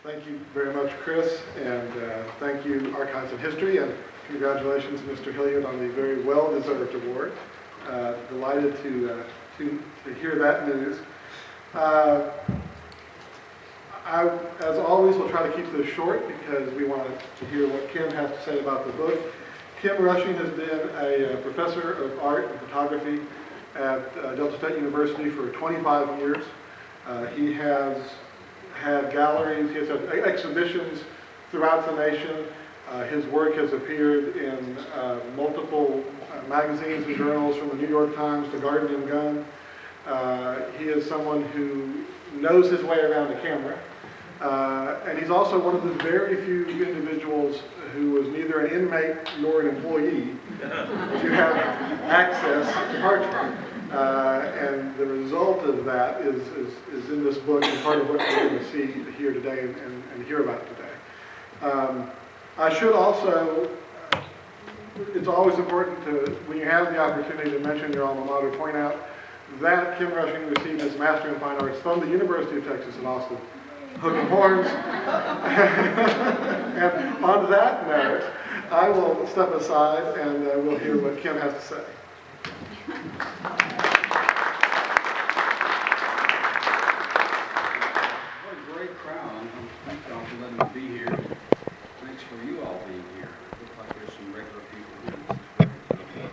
Thank you very much, Chris, and thank you, Archives of History, and congratulations, Mr. Hilliard, on the very well-deserved award. Delighted to hear that news. I, as always, will try to keep this short because we want to hear what Kim has to say about the book. Kim Rushing has been a professor of art and photography at Delta State University for 25 years. He has had galleries, he has had exhibitions throughout the nation. His work has appeared in multiple magazines and journals, from the New York Times to Garden and Gun. He is someone who knows his way around a camera. And he's also one of the very few individuals who was neither an inmate nor an employee to have access to Parchman. And the result of that is in this book, and part of what we're going to see here today and hear about today. I should also, it's always important to, when you have the opportunity to mention your alma mater, point out that Kim Rushing received his Master in Fine Arts from the University of Texas in Austin. Hook and horns. And on that note, I will step aside and we'll hear what Kim has to say. What a great crowd. Thank y'all for letting me be here. Thanks for you all being here. Looks like there's some regular people here.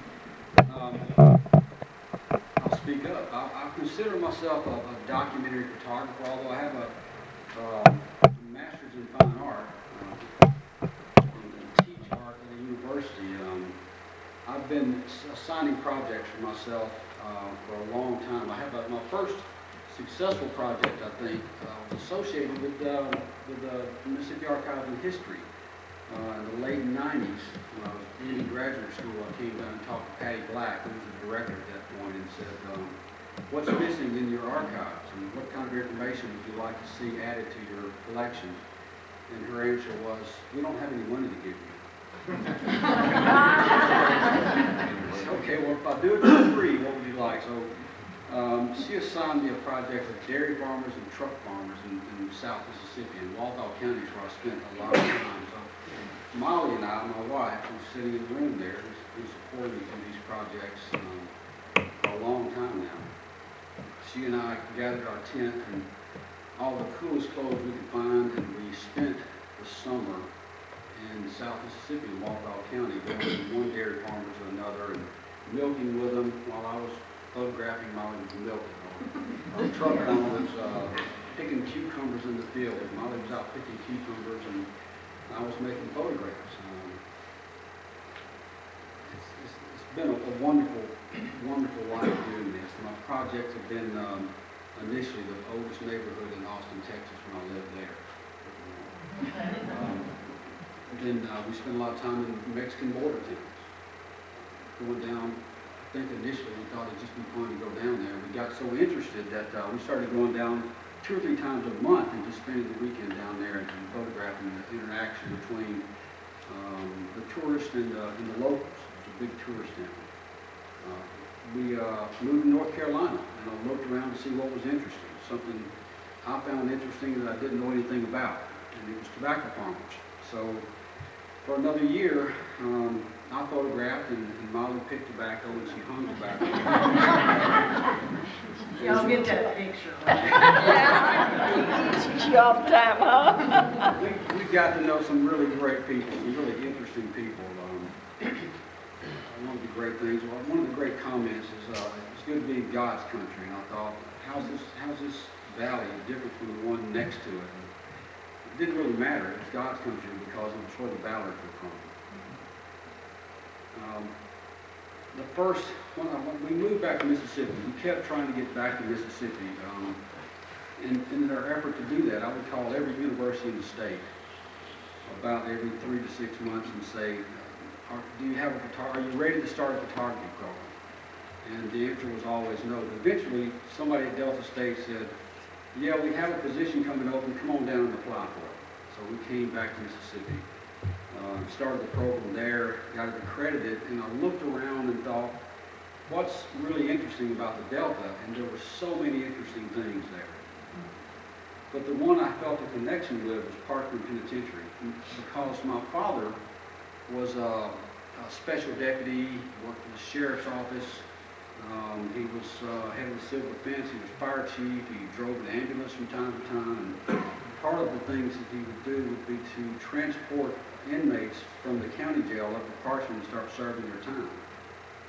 I'll speak up. I consider myself a documentary photographer, although I have a master's in fine art and teach art at a university. I've been assigning projects for myself for a long time. I have my first successful project, I think, was associated with the Mississippi Archives and History in the late 90s. When I was in graduate school, I came down and talked to Patty Black, who was the director at that point, and said, what's missing in your archives, and what kind of information would you like to see added to your collection? And her answer was, we don't have any money to give you. Okay, well, if I do it for free, what would you like? So she assigned me a project of dairy farmers and truck farmers in South Mississippi, in Walthall County, where I spent a lot of time. So Molly and I, my wife, who's sitting in the room there, who's been supporting me through these projects for a long time now. She and I gathered our tent and all the coolest clothes we could find, and we spent the summer in South Mississippi, in Walthall County, going from one dairy farmer to another and milking with them while I was photographing Molly was milking. The truck farmer was picking cucumbers in the field. Molly was out picking cucumbers, and I was making photographs. It's been a wonderful, wonderful life doing this. My projects have been initially the oldest neighborhood in Austin, Texas, when I lived there. Then we spent a lot of time in Mexican border towns. Going down, I think initially we thought it'd just be fun to go down there. We got so interested that we started going down 2 or 3 times a month and just spending the weekend down there and photographing the interaction between the tourists and the locals. It's a big tourist town. We moved to North Carolina, and I looked around to see what was interesting. Something I found interesting that I didn't know anything about, and it was tobacco farmers. So for another year, I photographed, and Molly picked tobacco, and she hung tobacco. Y'all get that picture. Yeah. All the time, huh? We got to know some really great people, some really interesting people. One of the great things, one of the great comments is, it's good to be in God's country. And I thought, how's this valley different from the one next to it? And it didn't really matter. It was God's country because it was where the Ballards were from. When we moved back to Mississippi, we kept trying to get back to Mississippi. And in our effort to do that, I would call every university in the state about every 3 to 6 months and say, do you have are you ready to start a photography program? And the answer was always no. But eventually, somebody at Delta State said, yeah, we have a position coming open, come on down and apply for it. So we came back to Mississippi, started the program there, got it accredited, and I looked around and thought, what's really interesting about the Delta? And there were so many interesting things there. But But the one I felt a connection with was Parchman Penitentiary, because my father was a special deputy, worked for the sheriff's office. He was head of the civil defense. He was fire chief. He drove an ambulance from time to time. And part of the things that he would do would be to transport inmates from the county jail up to Parchman and start serving their time.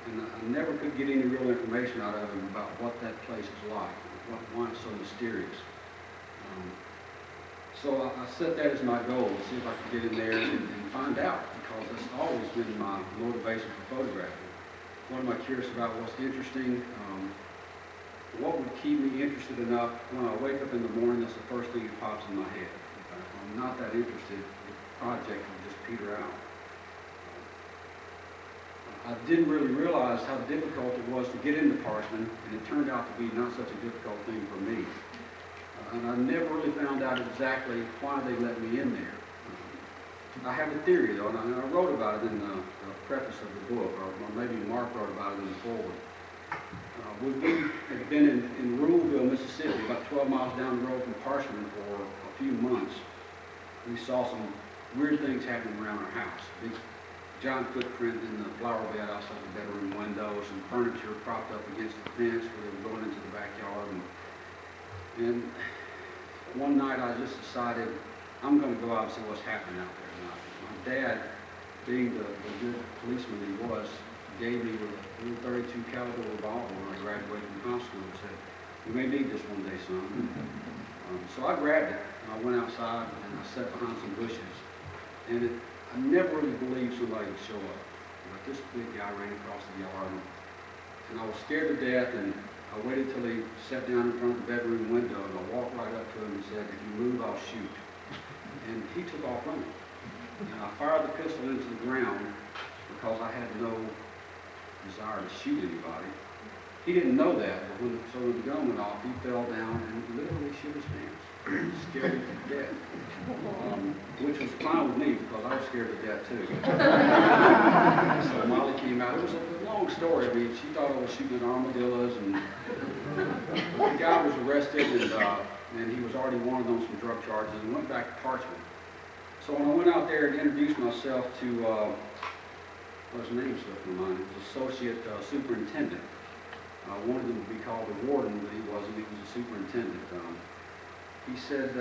And I never could get any real information out of him about what that place is like, why it's so mysterious. So I set that as my goal, to see if I could get in there and find out, because that's always been my motivation for photographing. What am I curious about? What's interesting? What would keep me interested enough when I wake up in the morning? That's the first thing that pops in my head. If I'm not that interested, the project will just peter out. I didn't really realize how difficult it was to get into Parchman, and it turned out to be not such a difficult thing for me. And I never really found out exactly why they let me in there. I have a theory, though, and I wrote about it in the preface of the book, or maybe Mark wrote about it in the foreword. We had been in Rodeo, Mississippi, about 12 miles down the road from Parchman for a few months. We saw some weird things happening around our house. Big giant footprint in the flower bed outside the bedroom windows, and furniture propped up against the fence where they were going into the backyard. And one night I just decided I'm going to go out and see what's happening out there tonight. My dad, being the good policeman he was, gave me a 32 caliber revolver when I graduated from high school and said, "You may need this one day, son." So I grabbed it, and I went outside and I sat behind some bushes. And I never really believed somebody would show up. But this big guy ran across the yard, and I was scared to death, and I waited till he sat down in front of the bedroom window, and I walked right up to him and said, "If you move, I'll shoot." And he took off running. And I fired the pistol into the ground because I had no desire to shoot anybody. He didn't know that, but when the gun went off, he fell down and literally shit his pants. Scared him to death. Which was fine with me because I was scared to death too. So Molly came out. It was a long story. I mean, she thought I was shooting at armadillos, and the guy was arrested, and he was already wanted on some drug charges, and went back to Parchman. So when I went out there and introduced myself to, his name slipped my mind, it was Associate Superintendent. I wanted him to be called the warden, but he wasn't. He was a superintendent. He said,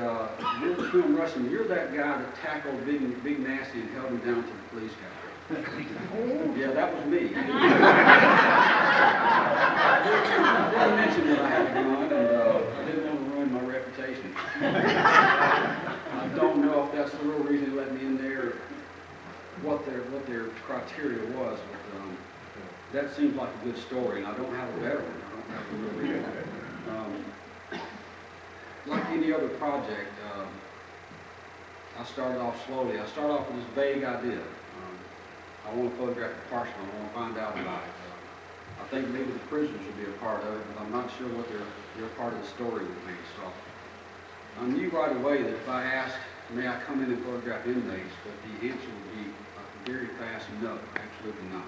"You're Tim Rushing. You're that guy that tackled Big Nasty and held him down to the police captain." Yeah, that was me. I didn't mention that I had a gun, and I didn't want to ruin my reputation. I don't know if that's the real reason they let me in there, what their criteria was, but that seems like a good story, and I don't have a better one. I don't have a real reason. Like any other project, I started off slowly. I started off with this vague idea. I want to photograph the Parchman. I want to find out about it. I think maybe the prisoners would be a part of it, but I'm not sure what their part of the story would be. So I knew right away that if I asked, "May I come in and photograph inmates?" that the answer would be a very fast no, absolutely not.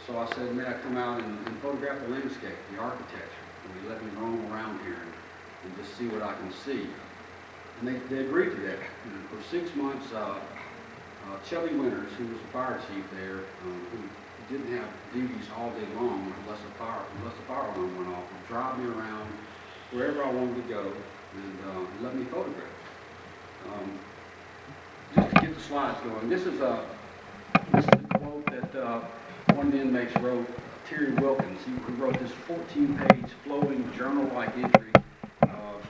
So I said, "May I come out and photograph the landscape, the architecture? And they let me roam around here and just see what I can see." And they agreed to that. And for 6 months, Chubby Winters, who was the fire chief there, who didn't have duties all day long unless the fire alarm went off, would drive me around wherever I wanted to go and let me photograph. Just to get the slides going, this is a quote that one of the inmates wrote, Tyrion Wilkins. He wrote this 14-page flowing journal-like entry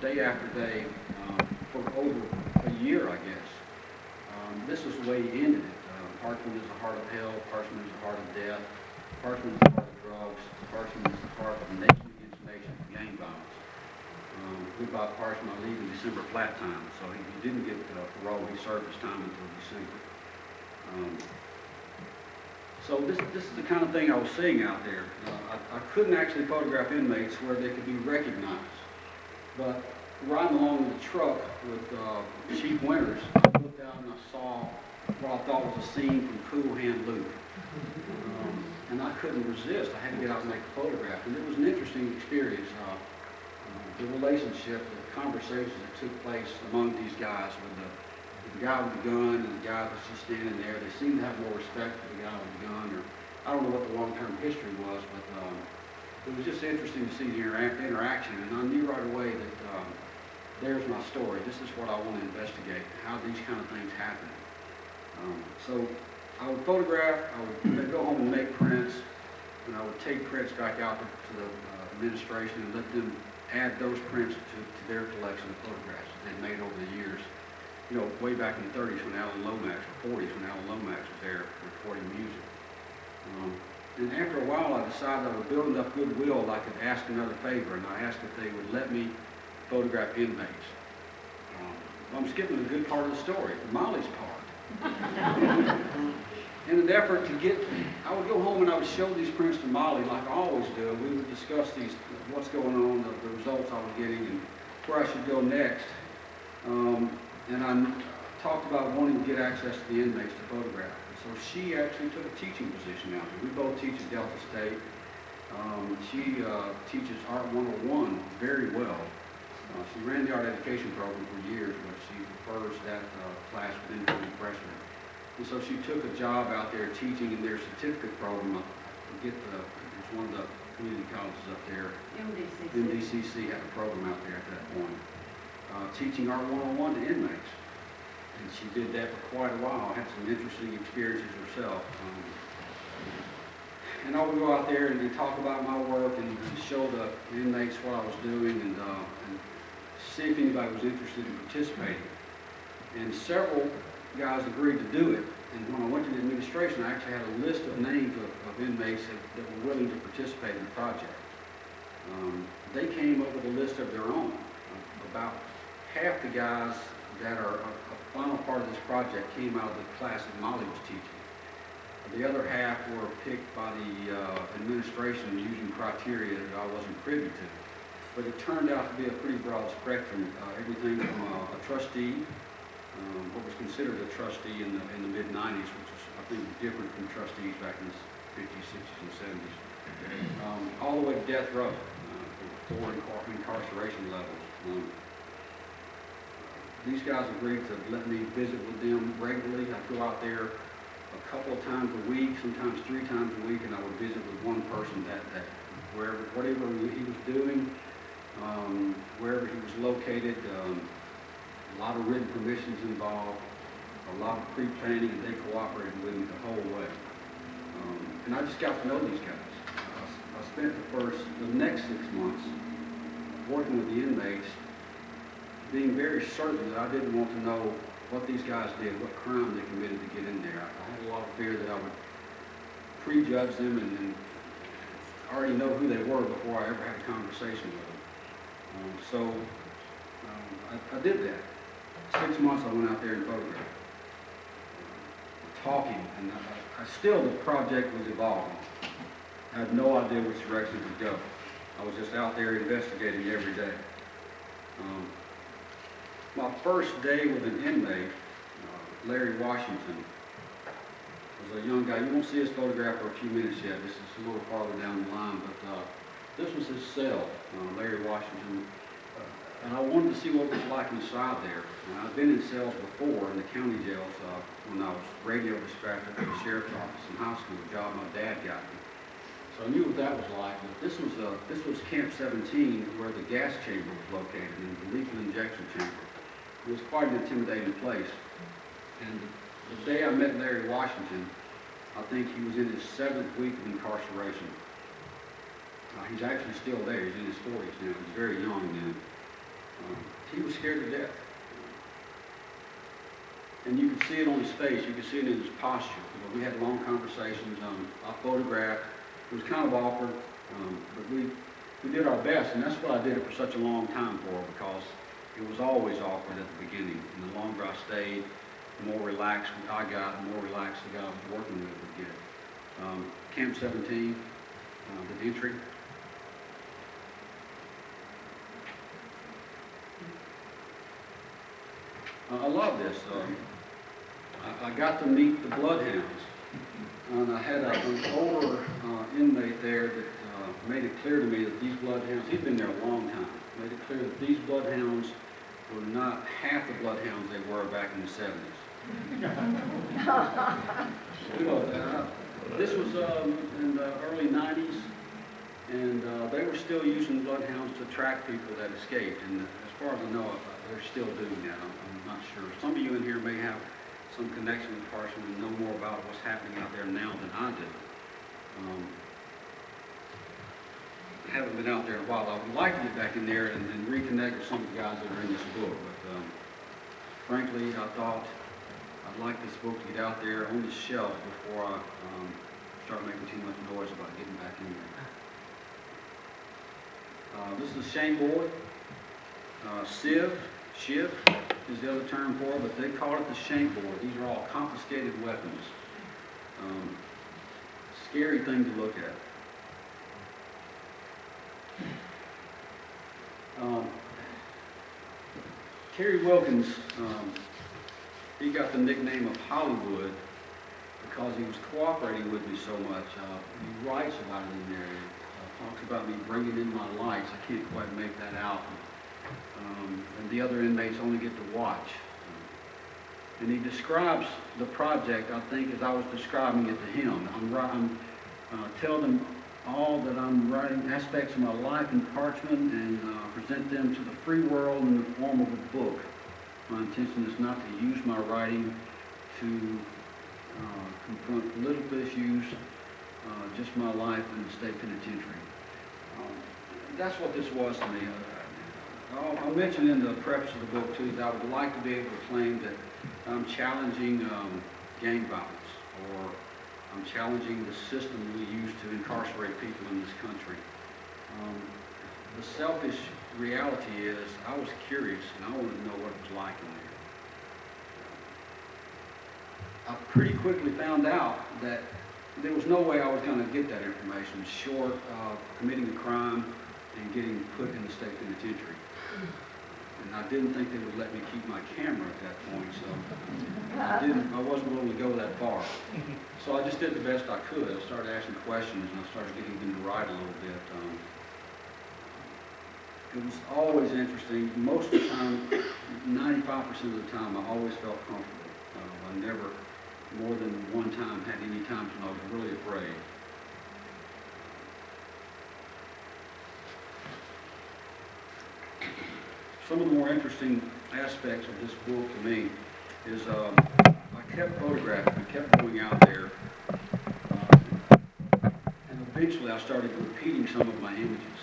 day after day for over a year, I guess. This was the way he ended it. Parchman is the heart of hell. Parchman is the heart of death. Parchman is the heart of drugs. Parchman is the heart of nation against nation, gang violence. Goodbye, Parchman. I leave in December flat time, so he didn't get parole. He served his time until December. So this is the kind of thing I was seeing out there. I couldn't actually photograph inmates where they could be recognized. But riding along in the truck with Chief Winters, I looked out and I saw what I thought was a scene from Cool Hand Luke. And I couldn't resist. I had to get out and make a photograph. And it was an interesting experience. the relationship, the conversations that took place among these guys with the guy with the gun and the guy that's just standing there. They seemed to have more respect for the guy with the gun, or I don't know what the long-term history was, but it was just interesting to see the interaction, and I knew right away that there's my story. This is what I want to investigate, how these kind of things happen. So I would photograph, I would go home and make prints, and I would take prints back out to the administration and let them add those prints to their collection of photographs that they'd made over the years. You know, way back in the 30s when Alan Lomax, or 40s when Alan Lomax was there recording music. And after a while, I decided I would build enough goodwill that I could ask another favor, and I asked if they would let me photograph inmates. I'm skipping a good part of the story, Molly's part. In an effort to get, I would go home and I would show these prints to Molly like I always do. We would discuss what's going on, the results I was getting, and where I should go next. And I talked about wanting to get access to the inmates to photograph. So she actually took a teaching position out here. We both teach at Delta State. She teaches Art 101 very well. She ran the art education program for years, but she prefers that class with incoming freshmen. And so she took a job out there teaching in their certificate program. It's one of the community colleges up there. MDCC had a program out there at that point. Teaching Art 101 to inmates. And she did that for quite a while. Had some interesting experiences herself. And I would go out there and talk about my work and show the inmates what I was doing and see if anybody was interested in participating. And several guys agreed to do it. And when I went to the administration, I actually had a list of names of inmates that were willing to participate in the project. They came up with a list of their own. About half the guys that are a final part of this project came out of the class that Molly was teaching. The other half were picked by the administration using criteria that I wasn't privy to. But it turned out to be a pretty broad spectrum, everything from a trustee, what was considered a trustee in the mid-90s, which is, I think, different from trustees back in the 50s, 60s, and 70s, all the way to death row, for incarceration levels. These guys agreed to let me visit with them regularly. I'd go out there a couple of times a week, sometimes 3 times a week, and I would visit with one person that whatever he was doing, wherever he was located, a lot of written permissions involved, a lot of pre-planning, and they cooperated with me the whole way. And I just got to know these guys. I spent the next 6 months working with the inmates, being very certain that I didn't want to know what these guys did, what crime they committed to get in there. I had a lot of fear that I would prejudge them and already know who they were before I ever had a conversation with them. I did that. 6 months I went out there and photographed, talking, and the project was evolving. I had no idea which direction to go. I was just out there investigating every day. My first day with an inmate, Larry Washington, was a young guy. You won't see his photograph for a few minutes yet. This is a little farther down the line, but this was his cell, Larry Washington. And I wanted to see what it was like inside there. I've been in cells before in the county jails when I was radio dispatcher at the sheriff's office in high school, a job my dad got me. So I knew what that was like. But this was Camp 17, where the gas chamber was located, and the lethal injection chamber. It was quite an intimidating place. And the day I met Larry Washington, I think he was in his 7th week of incarceration. He's actually still there. He's in his 40s now. He's very young then. He was scared to death. And you could see it on his face. You could see it in his posture. We had long conversations. I photographed. It was kind of awkward, but we did our best, and that's what I did it for such a long time for, because it was always awkward at the beginning. And the longer I stayed, the more relaxed I got, the more relaxed the guy I was working with would get. Camp 17, the entry. I love this. I got to meet the bloodhounds. And I had an older inmate there that made it clear to me that these bloodhounds, he'd been there a long time. made it clear that these bloodhounds were not half the bloodhounds they were back in the 70s. This was in the early 90s, and they were still using bloodhounds to track people that escaped. And as far as I know, they're still doing that. I'm not sure. Some of you in here may have some connection with Parchman and know more about what's happening out there now than I do. I haven't been out there in a while. I would like to get back in there and reconnect with some of the guys that are in this book. But frankly, I thought I'd like this book to get out there on the shelf before I start making too much noise about getting back in there. This is a shame board. Shiv is the other term for it, but they call it the shame board. These are all confiscated weapons. Scary thing to look at. Terry Wilkins, he got the nickname of Hollywood because he was cooperating with me so much. He writes about it in there. Talks about me bringing in my lights. I can't quite make that out. And the other inmates only get to watch. And he describes the project, I think, as I was describing it to him. I'm tell them all that I'm writing aspects of my life in Parchman and present them to the free world in the form of a book. My intention is not to use my writing to confront political issues, just my life in the state penitentiary. That's what this was to me. I'll mention in the preface of the book, too, that I would like to be able to claim that I'm challenging gang violence, or I'm challenging the system we use to incarcerate people in this country. The selfish reality is I was curious and I wanted to know what it was like in there. I pretty quickly found out that there was no way I was going to get that information short of committing a crime and getting put in the state penitentiary. And I didn't think they would let me keep my camera at that point, so I wasn't willing to go that far. So I just did the best I could. I started asking questions and I started getting them to write a little bit. It was always interesting. Most of the time, 95% of the time, I always felt comfortable. I never, more than one time, had any times when I was really afraid. Some of the more interesting aspects of this book to me is I kept photographing, I kept going out there, and eventually I started repeating some of my images.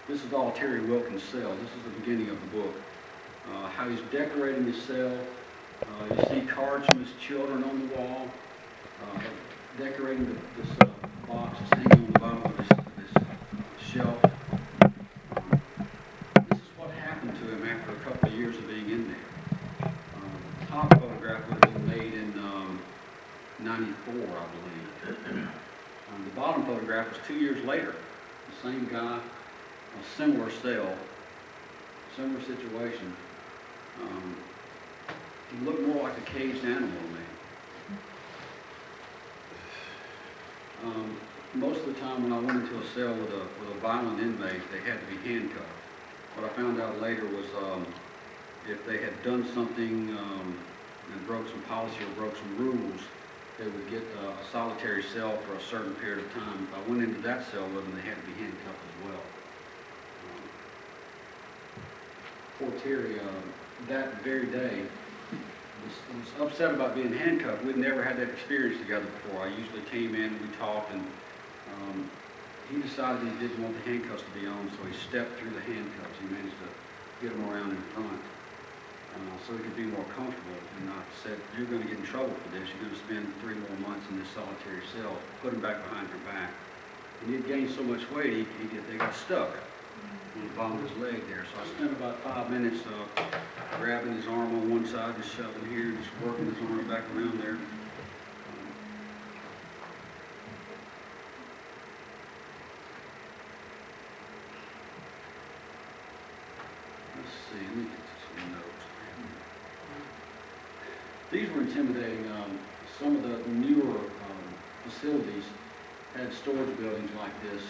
This is all Terry Wilkins' cell. This is the beginning of the book. How he's decorating his cell. You see cards from his children on the wall, decorating this box that's hanging on the bottom of this shelf. To him after a couple of years of being in there. The top photograph would have been made in 94, I believe. The bottom photograph was 2 years later. The same guy, a similar cell, similar situation. He looked more like a caged animal to me. Most of the time when I went into a cell with a violent inmate, they had to be handcuffed. What I found out later was if they had done something and broke some policy or broke some rules, they would get a solitary cell for a certain period of time. If I went into that cell with them, they had to be handcuffed as well. Poor Terry, that very day, was upset about being handcuffed. We'd never had that experience together before. I usually came in, we talked, and he decided he didn't want the handcuffs to be on, so he stepped through the handcuffs. He managed to get them around in front so he could be more comfortable. And I said, you're going to get in trouble for this. You're going to spend 3 more months in this solitary cell. Put him back behind your back. And he had gained so much weight, they got stuck on the bottom of his leg there. So I spent about 5 minutes grabbing his arm on one side, just shoving here, just working his arm back around there. Let's see, let me get some notes. These were intimidating. Some of the newer facilities had storage buildings like this.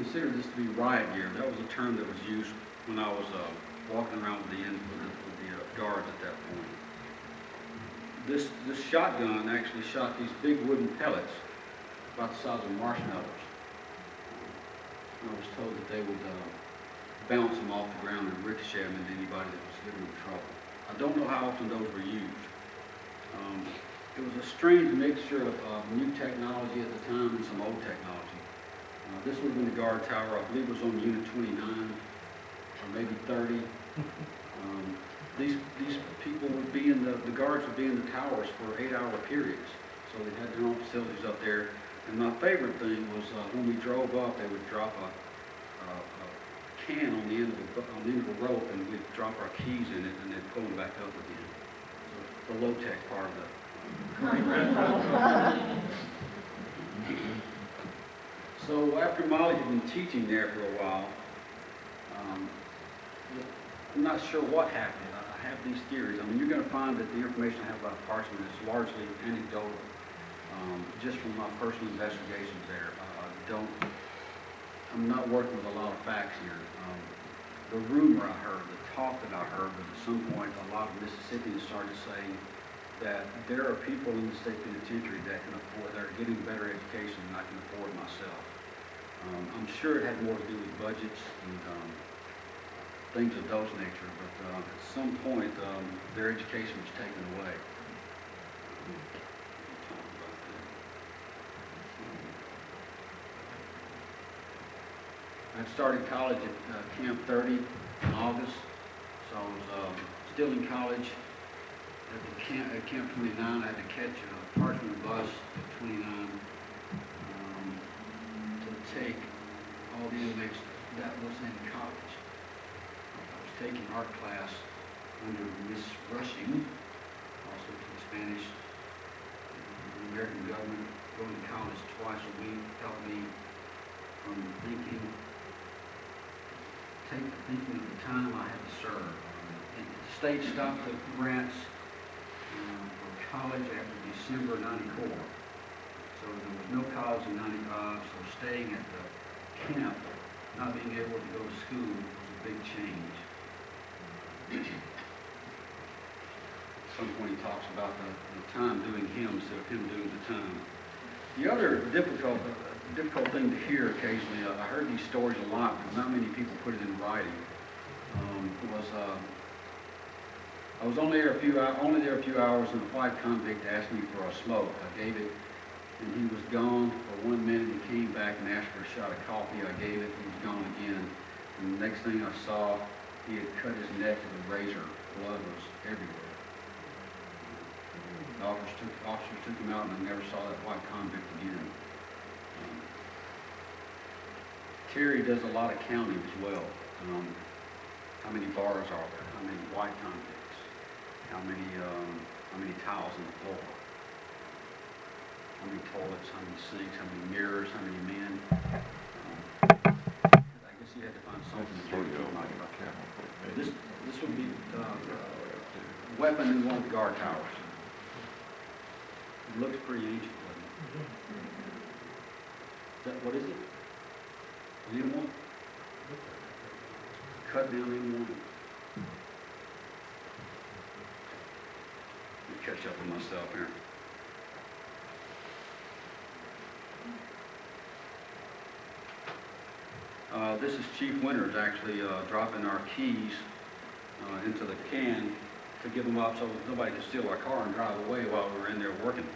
consider this to be riot gear. That was a term that was used when I was walking around with the guards at that point. This shotgun actually shot these big wooden pellets about the size of marshmallows. I was told that they would bounce them off the ground and ricochet them into anybody that was giving them trouble. I don't know how often those were used. It was a strange mixture of new technology at the time and some old technology. This would have been the guard tower. I believe it was on Unit 29 or maybe 30. These people would be in the guards would be in the towers for 8-hour periods. So they had their own facilities up there. And my favorite thing was when we drove up, they would drop a can on the end of a rope, and we'd drop our keys in it, and they'd pull them back up again. So the low-tech part of the So after Molly had been teaching there for a while, I'm not sure what happened. I have these theories. I mean, you're going to find that the information I have about Parchman is largely anecdotal, just from my personal investigations there. I'm not working with a lot of facts here. The rumor I heard, the talk that I heard, was at some point a lot of Mississippians started saying that there are people in the state penitentiary that are getting better education than I can afford myself. I'm sure it had more to do with budgets and things of those nature, but at some point their education was taken away. I started college at Camp 30 in August, so I was still in college. At Camp 29, I had to catch a Parchman bus at 29 to take all the inmates that was in college. I was taking art class under Miss Rushing, also took Spanish. The American government, going to college twice a week, helped me from thinking of the time I had to serve. The state stopped the grants for college after December '94. So there was no college in '95, so staying at the camp, not being able to go to school was a big change. At some point he talks about the time doing hymns instead of him doing the time. The other difficult thing to hear occasionally, I heard these stories a lot, but not many people put it in writing, I was only there a few hours, and a white convict asked me for a smoke. I gave it, and he was gone for 1 minute. He came back and asked for a shot of coffee. I gave it, he was gone again. And the next thing I saw, he had cut his neck with a razor. Blood was everywhere. The officers took him out, and I never saw that white convict again. Terry does a lot of counting as well. How many bars are there? How many white convicts? How many tiles on the floor? How many toilets? How many sinks? How many mirrors? How many men? I guess you had to find something to do with it. This would be the weapon in one of the guard towers. It looks pretty ancient, doesn't it? What is it? An M1? Cut down M1. Let me catch up with myself here. This is Chief Winters actually dropping our keys into the can to give them up so nobody could steal our car and drive away while we were in there working.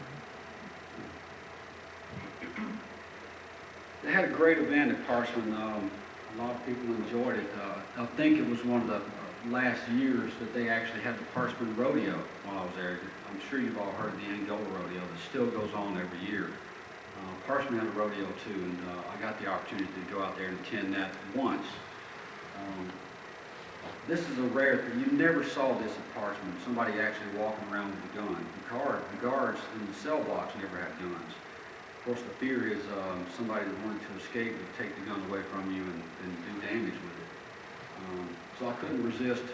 They had a great event at Parchman. A lot of people enjoyed it. I think it was one of the last years that they actually had the Parchman Rodeo while I was there. I'm sure you've all heard of the Angola Rodeo that still goes on every year. Parchman had a rodeo too, and I got the opportunity to go out there and attend that once. This is a rare thing. You never saw this at Parchman, somebody actually walking around with a gun. The guards in the cell blocks never had guns. Of course, the fear is somebody that wanted to escape would take the gun away from you and do damage with it. So I couldn't resist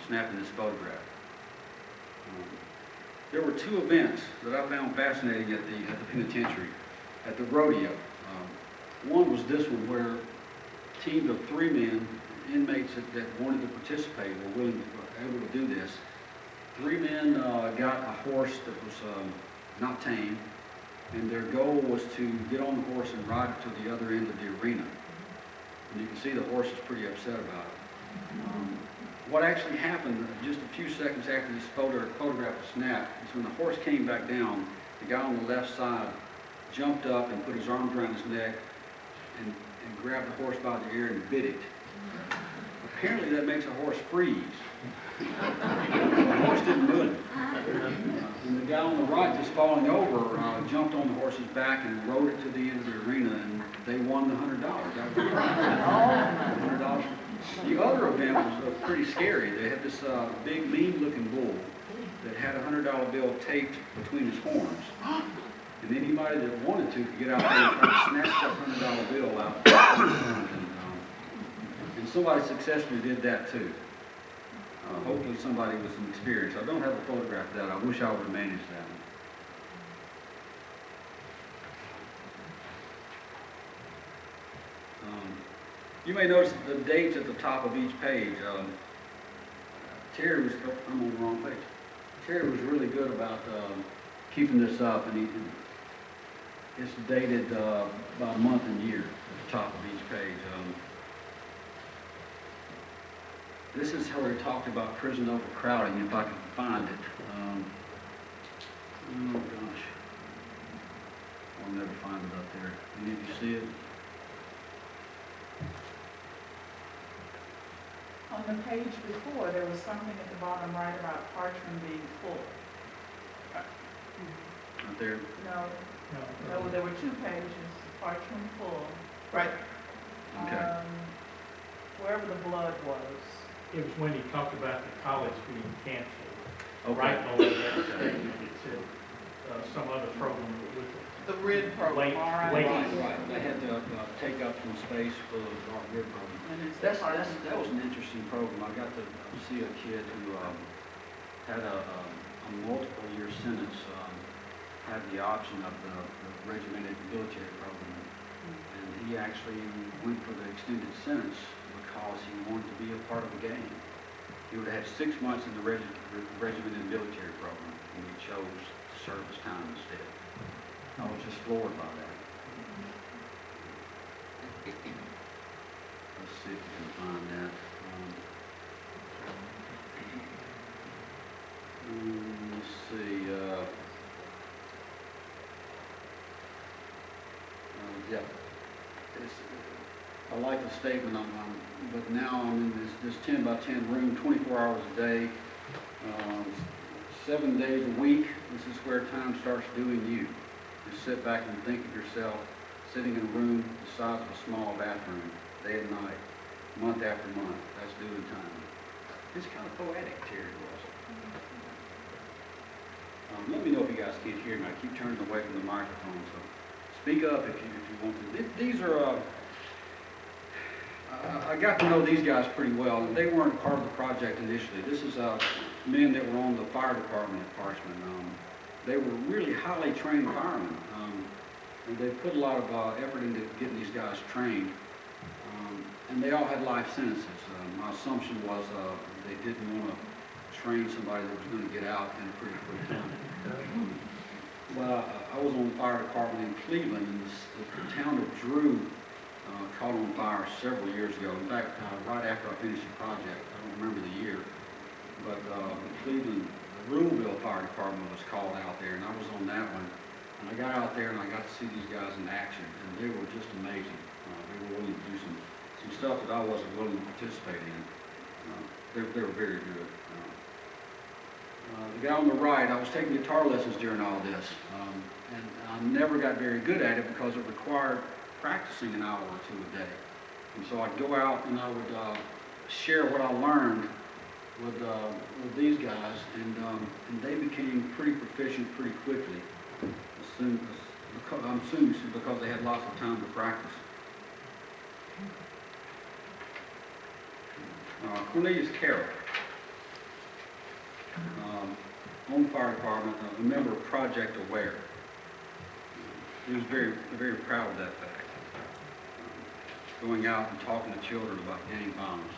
snapping this photograph. There were two events that I found fascinating at the penitentiary, at the rodeo. One was this one where team of 3 men, inmates that wanted to participate, were willing to, were able to do this. 3 men got a horse that was not tame, and their goal was to get on the horse and ride it to the other end of the arena. And you can see the horse is pretty upset about it. What actually happened just a few seconds after this photograph was snapped is when the horse came back down, the guy on the left side jumped up and put his arms around his neck and grabbed the horse by the ear and bit it. Apparently that makes a horse freeze. The horse didn't move. And the guy on the right, just falling over, jumped on the horse's back and rode it to the end of the arena, and they won the $100. That was $100. The other event was pretty scary. They had this big, mean-looking bull that had a $100 bill taped between his horns. And anybody that wanted to could get out there and try to snatch that $100 bill out. And somebody successfully did that too. Hopefully somebody with some experience. I don't have a photograph of that. I wish I would have managed that one. You may notice the dates at the top of each page. Terry was, I'm on the wrong page. Terry was really good about keeping this up, and it's dated by month and year at the top of each page. This is where he talked about prison overcrowding, if I can find it. Oh gosh, I'll never find it up there. Any of you see it? On the page before, there was something at the bottom right about Parchman being full. Right there? No, there were 2 pages, Parchman full. Right. Okay. Wherever the blood was. It was when he talked about the college being canceled. Okay. Right below that statement, it said some other program with it. The RID program, all right. Right. They had to take up some space for the RID program. And it's That was an interesting program. I got to see a kid who had a multiple year sentence, had the option of the regimented military program. And he actually went for the extended sentence because he wanted to be a part of the game. He would have had 6 months in the regimented military program, and he chose to serve his time instead. I was just floored by that. Let's see if we can find that. Let's see. Yeah. I like the statement, but now I'm in this 10 by 10 room, 24 hours a day, 7 days a week. This is where time starts doing you. Just sit back and think of yourself sitting in a room the size of a small bathroom, day and night, month after month. That's doing time. It's kind of poetic, Terry was. Let me know if you guys can't hear me. I keep turning away from the microphone, so speak up if you want to. These are, I got to know these guys pretty well, and they weren't part of the project initially. This is men that were on the fire department at Parchman. They were really highly trained firemen, and they put a lot of effort into getting these guys trained, and they all had life sentences. My assumption was they didn't want to train somebody that was going to get out in a pretty quick time. Well, I was on the fire department in Cleveland, and the town of Drew caught on fire several years ago. In fact, right after I finished the project, I don't remember the year, but Cleveland, the Rodeo Fire Department was called out there, and I was on that one. And I got out there and I got to see these guys in action, and they were just amazing. They were willing to do some stuff that I wasn't willing to participate in. They were very good. The guy on the right, I was taking guitar lessons during all this, and I never got very good at it because it required practicing an hour or 2 a day. And so I'd go out and I would share what I learned with these guys, and they became pretty proficient pretty quickly. I'm assuming because they had lots of time to practice. Cornelius Carroll, on the fire department, a member of Project Aware. He was very, very proud of that fact. going out and talking to children about gang violence.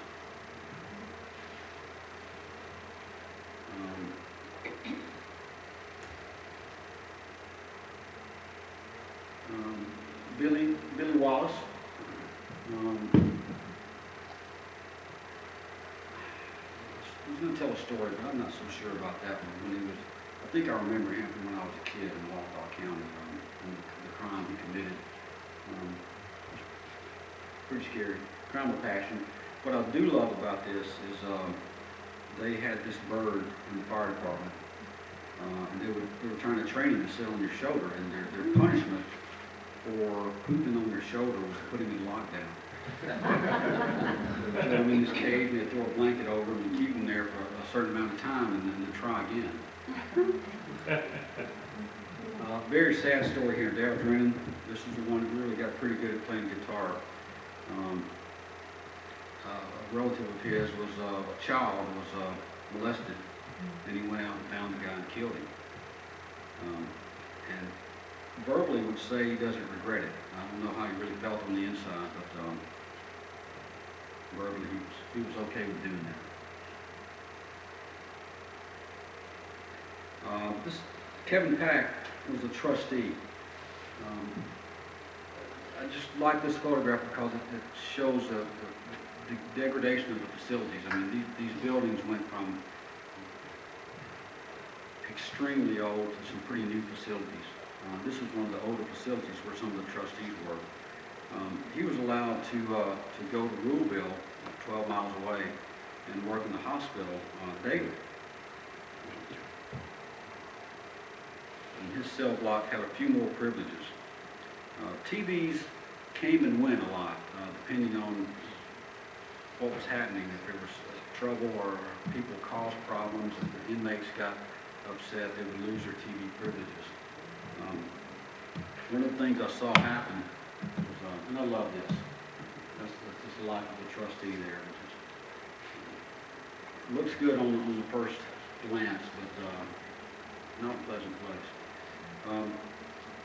Billy Wallace. I was going to tell a story, but I'm not so sure about that one. When he was, I think I remember him from when I was a kid in Walthall County, and the crime he committed. Pretty scary. Crime of passion. What I do love about this is they had this bird in the fire department, and they were trying to train him to sit on your shoulder, and their punishment for pooping on your shoulder was to put him in lockdown. Put him in this cage, and they throw a blanket over him and keep him there for a certain amount of time, and then they try again. Very sad story here. Dale Drennan, this is the one who really got pretty good at playing guitar. A relative of his was a child was molested, and he went out and found the guy and killed him. And verbally would say he doesn't regret it. I don't know how he really felt on the inside, but verbally he was okay with doing that. This Kevin Pack was a trustee. I just like this photograph because it shows the degradation of the facilities. I mean, these buildings went from extremely old to some pretty new facilities. This is one of the older facilities where some of the trustees work. He was allowed to go to Ruleville, 12 miles away, and work in the hospital daily. And his cell block had a few more privileges. TVs came and went a lot, depending on what was happening. If there was trouble or people caused problems, if the inmates got upset, they would lose their TV privileges. One of the things I saw happen was, and I love this, that's just the life of the trustee there. It looks good on the first glance, but not a pleasant place.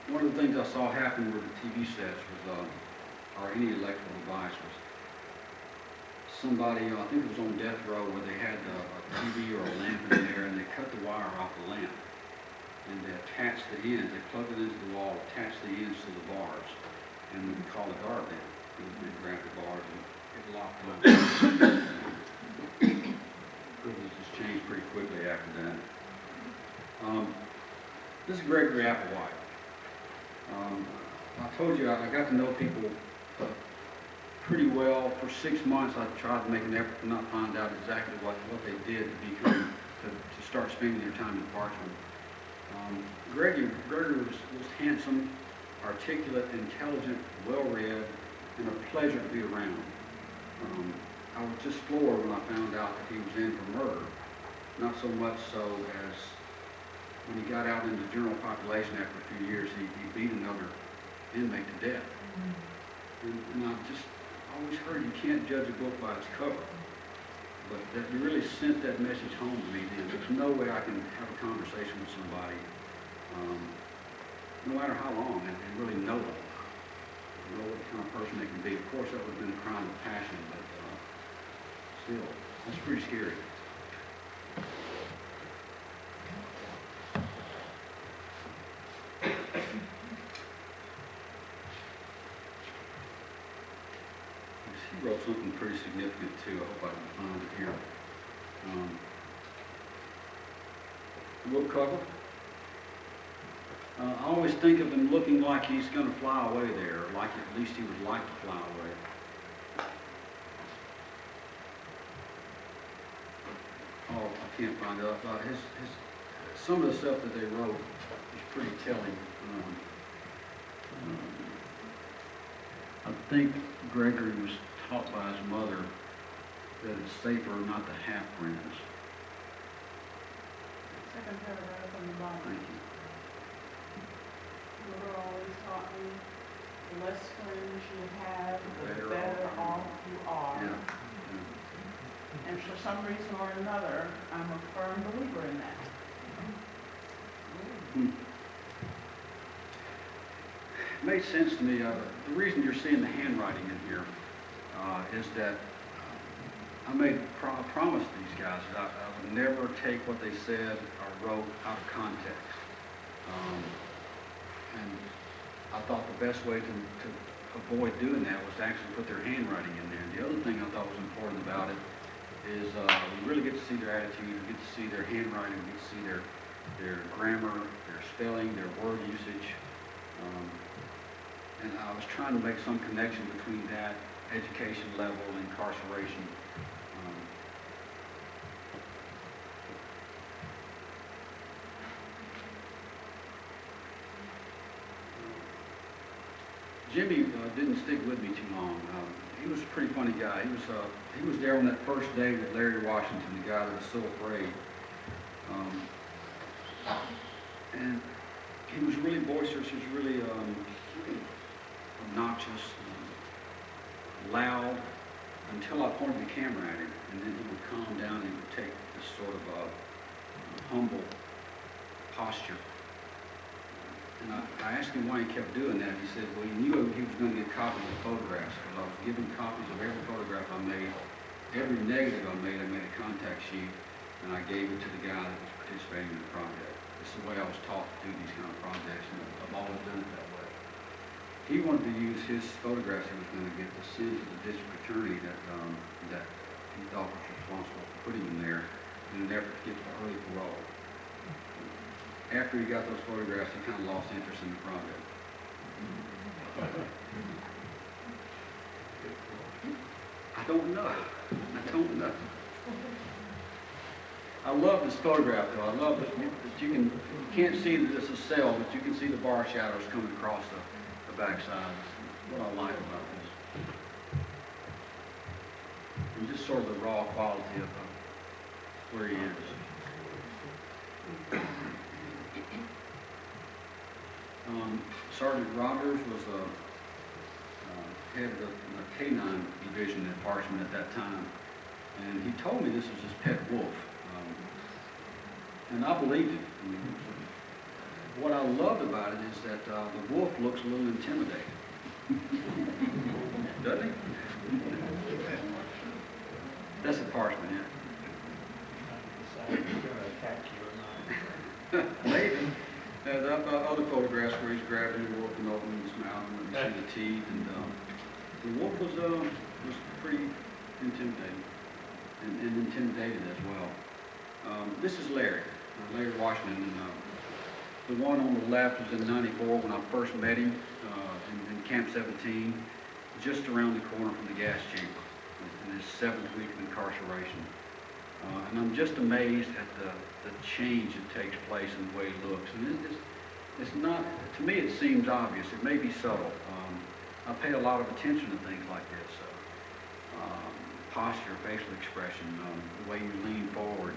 One of the things I saw happen with the TV sets was, or any electrical device, was somebody, I think it was on death row, where they had a TV or a lamp in there, and they cut the wire off the lamp, and they attached the ends. They plugged it into the wall, attached the ends to the bars, and we would call the guard then. We'd grab the bars and it locked on. Privileges changed pretty quickly after that. This is Gregory Apple. I told you I got to know people pretty well. For 6 months, I tried to make an effort to not find out exactly what they did to start spending their time in Parchman. Gregory was handsome, articulate, intelligent, well-read, and a pleasure to be around. I was just floored when I found out that he was in for murder. Not so much so as when he got out into the general population after a few years, he beat another inmate to death. And I just always heard you can't judge a book by its cover. But that you really sent that message home to me then. There's no way I can have a conversation with somebody, no matter how long, and really know them. Know what kind of person they can be. Of course, that would have been a crime of passion, but still, that's pretty scary. He wrote something pretty significant too. I hope I can find it here. Book cover. I always think of him looking like he's going to fly away there, or like at least he would like to fly away. Oh, I can't find it. Some of the stuff that they wrote is pretty telling. I think Gregory was taught by his mother that it's safer not to have friends. Second paragraph on the bottom. Thank you. Mother always taught me, the less friends you have, the Better better off. off you are. Yeah. And for some reason or another, I'm a firm believer in that. It made sense to me. The reason you're seeing the handwriting in here is that I made a promise to these guys that I would never take what they said or wrote out of context. And I thought the best way to avoid doing that was to actually put their handwriting in there. The other thing I thought was important about it is we really get to see their attitude, we get to see their handwriting, we get to see their grammar, their spelling, their word usage. And I was trying to make some connection between that education level and incarceration. Jimmy didn't stick with me too long. He was a pretty funny guy. He was there on that first day with Larry Washington, the guy that was so afraid. And he was really boisterous. He was really obnoxious, loud, until I pointed the camera at him, and then he would calm down and he would take this sort of humble posture. And I asked him why he kept doing that. He said, well, he knew he was going to get copies of photographs, because I was giving copies of every photograph I made. Every negative I made a contact sheet, and I gave it to the guy that was participating in the project. This is the way I was taught to do these kind of projects, and I've always done it that way. He wanted to use his photographs he was going to get to send to the district attorney that he thought was responsible for putting them there in an effort to get to early parole. After he got those photographs, he kind of lost interest in the project. I don't know. I love this photograph, though. I love that you can't see that it's a cell, but you can see the bar shadows coming across the backside. That's what I like about this. And just sort of the raw quality of where he is. Sergeant Rogers was head of the K-9 division at Parchman at that time, and he told me this was his pet wolf, and I believed him. I mean, what I loved about it is that the wolf looks a little intimidating, doesn't he? That's a Parchman, yeah. Decide if he's going to attack you or not. Maybe. There's other photographs where he's grabbing the wolf and opening his mouth and you see the teeth, and the wolf was pretty intimidating and intimidated as well. This is Larry Washington, and the one on the left was in '94 when I first met him in Camp 17, just around the corner from the gas chamber in his 7th week of incarceration. And I'm just amazed at the change that takes place in the way he looks. And it's not, to me it seems obvious, it may be subtle. I pay a lot of attention to things like this. Posture, facial expression, the way you lean forward,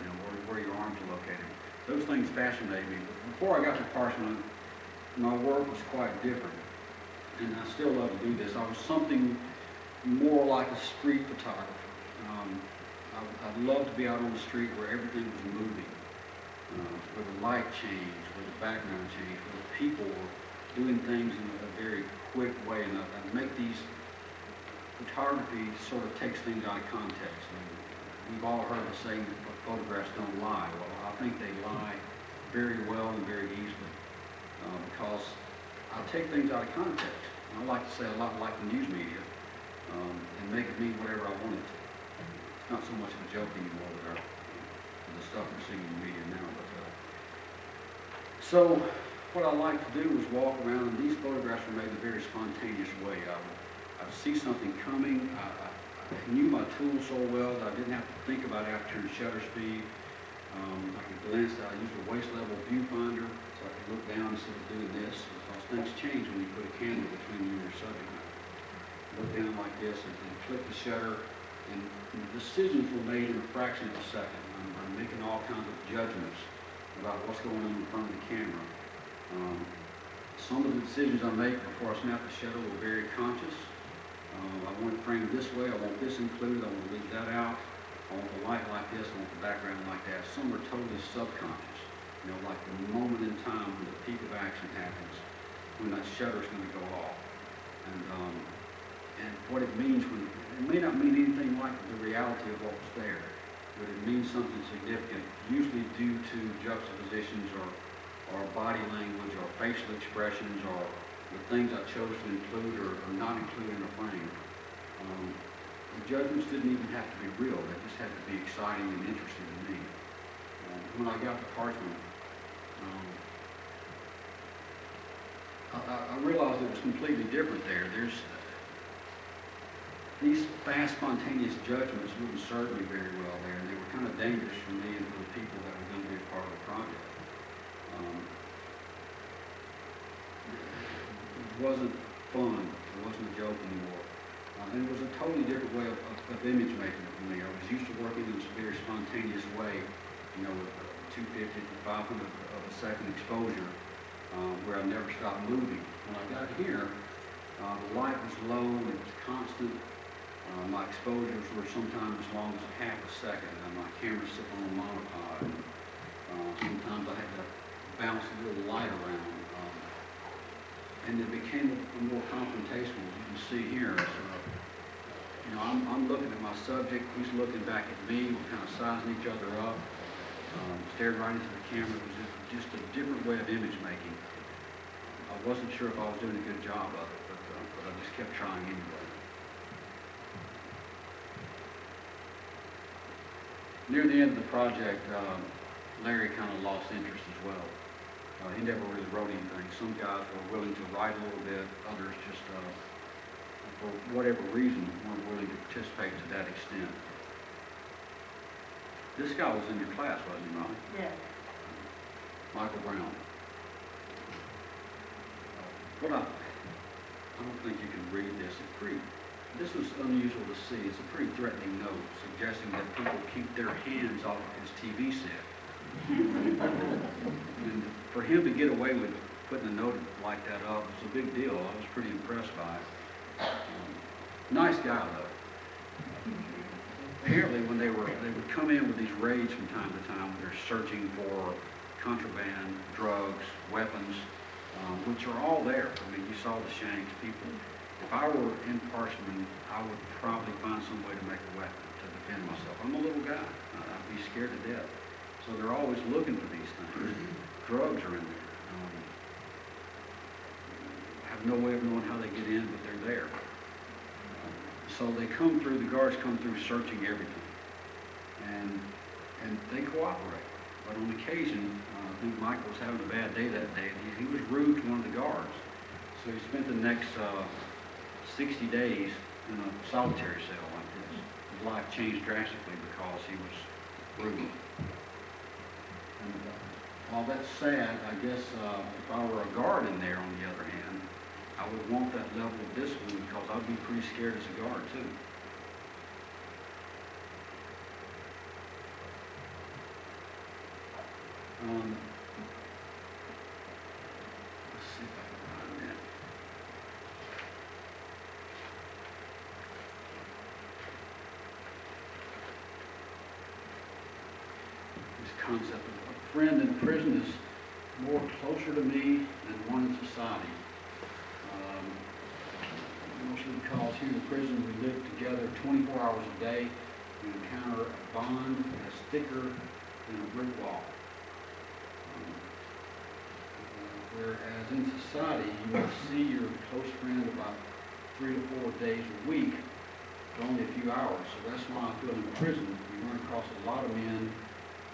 where your arms are located. Those things fascinate me. But before I got to Parchman, my work was quite different. And I still love to do this. I was something more like a street photographer. I'd love to be out on the street where everything was moving, where the light changed, where the background changed, where the people were doing things in a very quick way. And I make these, photography sort of takes things out of context. And we've all heard the saying that photographs don't lie. Well, I think they lie very well and very easily because I take things out of context. And I like to say a lot like the news media and make it mean whatever I want it to. It's not so much of a joke anymore with the stuff we're seeing in the media now. But so what I like to do is walk around, and these photographs were made in a very spontaneous way. I'd see something coming. I knew my tools so well that I didn't have to think about aperture and shutter speed. I could glance. I used a waist level viewfinder, so I could look down instead of doing this, because things change when you put a camera between you and your subject matter. Look down like this and click the shutter. And the decisions were made in a fraction of a second. I'm making all kinds of judgments about what's going on in front of the camera. Some of the decisions I make before I snap the shutter were very conscious. I want it framed this way, I want this included, I want to leave that out. I want the light like this, I want the background like that. Some are totally subconscious. Like the moment in time when the peak of action happens, when that shutter's going to go off. And and what it means when, it may not mean anything like the reality of what was there, but it means something significant, usually due to juxtapositions or body language or facial expressions or the things I chose to include or not include in a frame. The judgments didn't even have to be real, they just had to be exciting and interesting to me. When I got to Parchman, I realized it was completely different there. These fast, spontaneous judgments wouldn't serve me very well there, and they were kind of dangerous for me and for the people that were going to be a part of the project. It wasn't fun. It wasn't a joke anymore. And it was a totally different way of image making for me. I was used to working in this very spontaneous way, you know, with 250 to 500 of a second exposure, where I never stopped moving. When I got here, the light was low and it was constant. My exposures were sometimes as long as half a second, and my camera sitting on a monopod. Sometimes I had to bounce a little light around. And it became more confrontational, as you can see here. You know, I'm looking at my subject, he's looking back at me, we're kind of sizing each other up, staring right into the camera. It was just a different way of image making. I wasn't sure if I was doing a good job of it, but I just kept trying anyway. Near the end of the project, Larry kind of lost interest as well. He never really wrote anything. Some guys were willing to write a little bit, others just, for whatever reason, weren't willing to participate to that extent. This guy was in your class, wasn't he, Ronnie? Yeah. Michael Brown. What I don't think you can read this. This was unusual to see. It's a pretty threatening note suggesting that people keep their hands off of his TV set. And for him to get away with putting a note like that up was a big deal. I was pretty impressed by it. Nice guy, though. Apparently, when they would come in with these raids from time to time, when they're searching for contraband, drugs, weapons, which are all there. I mean, you saw the shanks, people. If I were in Parchman, I would probably find some way to make a weapon to defend myself. I'm a little guy. I'd be scared to death. So they're always looking for these things. Drugs are in there. Have no way of knowing how they get in, but they're there. So they come through, the guards come through searching everything. And they cooperate. But on occasion, I think Michael was having a bad day that day. He was rude to one of the guards. So he spent the next 60 days in a solitary cell like this. His life changed drastically because he was rude. And while that's sad, I guess if I were a guard in there, on the other hand, I would want that level of discipline because I'd be pretty scared as a guard too. Let's see if I can find that. This concept of a friend in prison is more closer to me than one in society. Mostly because here in prison we live together 24 hours a day. We encounter a bond that's thicker than a brick wall. Whereas in society, you will see your close friend about 3 to 4 days a week for only a few hours. So that's why I feel in prison, you run across a lot of men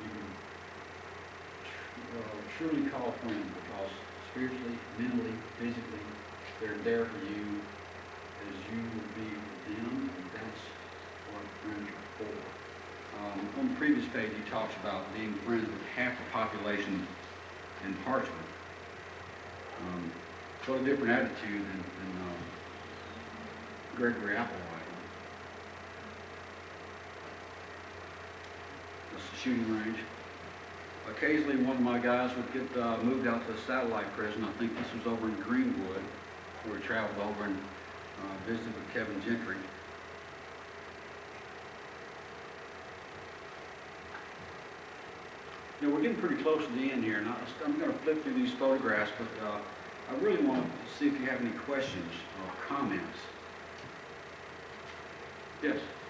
you can surely call friends because spiritually, mentally, physically, they're there for you as you would be for them, and that's what friends are for. On the previous page, he talks about being friends with half the population in Parchman. So a different attitude than Gregory Apple. That's the shooting range. Occasionally, one of my guys would get moved out to a satellite prison. I think this was over in Greenwood, where we traveled over and visited with Kevin Gentry. You know, we're getting pretty close to the end here, and I'm going to flip through these photographs, but I really want to see if you have any questions or comments. Yes.